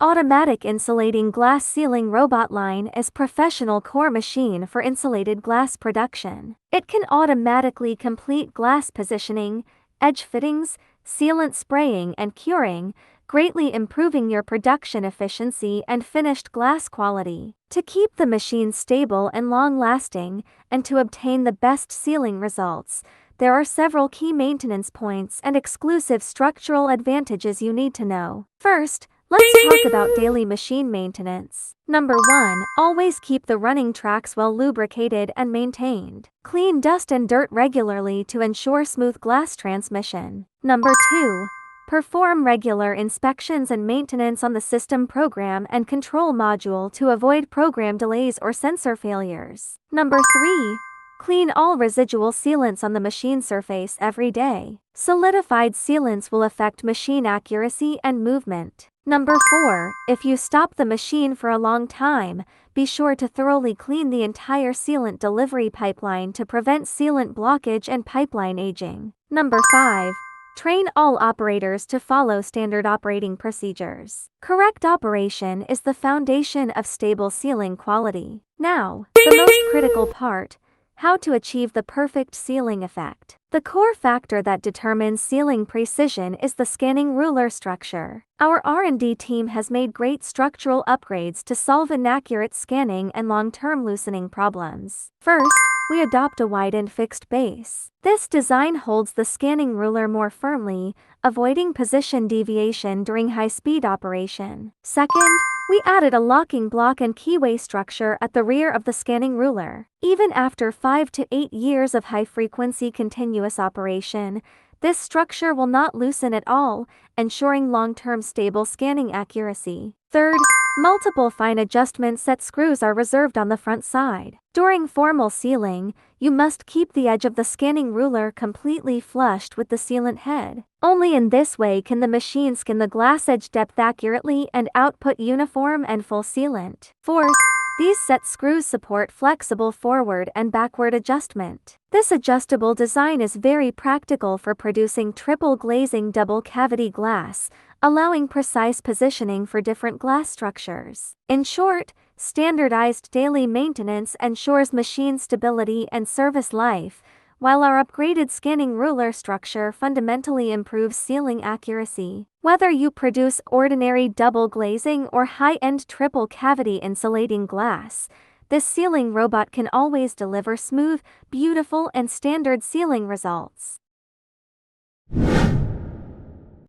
automatic insulating glass sealing robot line is professional core machine for insulated glass production. It can automatically complete glass positioning, edge fittings, sealant spraying and curing, greatly improving your production efficiency and finished glass quality. To keep the machine stable and long-lasting, and to obtain the best sealing results, there are several key maintenance points and exclusive structural advantages you need to know. First, let's talk about daily machine maintenance. Number 1. Always keep the running tracks well lubricated and maintained. Clean dust and dirt regularly to ensure smooth glass transmission. Number 2. Perform regular inspections and maintenance on the system program and control module to avoid program delays or sensor failures. Number 3. Clean all residual sealants on the machine surface every day. Solidified sealants will affect machine accuracy and movement. Number 4. If you stop the machine for a long time, be sure to thoroughly clean the entire sealant delivery pipeline to prevent sealant blockage and pipeline aging. Number 5. Train all operators to follow standard operating procedures. Correct operation is the foundation of stable sealing quality. Now, the most critical part: how to achieve the perfect sealing effect. The core factor that determines sealing precision is the scanning ruler structure. Our R&D team has made great structural upgrades to solve inaccurate scanning and long-term loosening problems. First, we adopt a wide and fixed base. This design holds the scanning ruler more firmly, avoiding position deviation during high-speed operation. Second, we added a locking block and keyway structure at the rear of the scanning ruler. Even after 5 to 8 years of high-frequency continuous operation, this structure will not loosen at all, ensuring long-term stable scanning accuracy. Third, multiple fine adjustment set screws are reserved on the front side. During formal sealing, you must keep the edge of the scanning ruler completely flushed with the sealant head. Only in this way can the machine scan the glass edge depth accurately and output uniform and full sealant. Fourth, these set screws support flexible forward and backward adjustment. This adjustable design is very practical for producing triple glazing double cavity glass, allowing precise positioning for different glass structures. In short, standardized daily maintenance ensures machine stability and service life, while our upgraded scanning ruler structure fundamentally improves sealing accuracy. Whether you produce ordinary double glazing or high-end triple cavity insulating glass, this sealing robot can always deliver smooth, beautiful, and standard sealing results.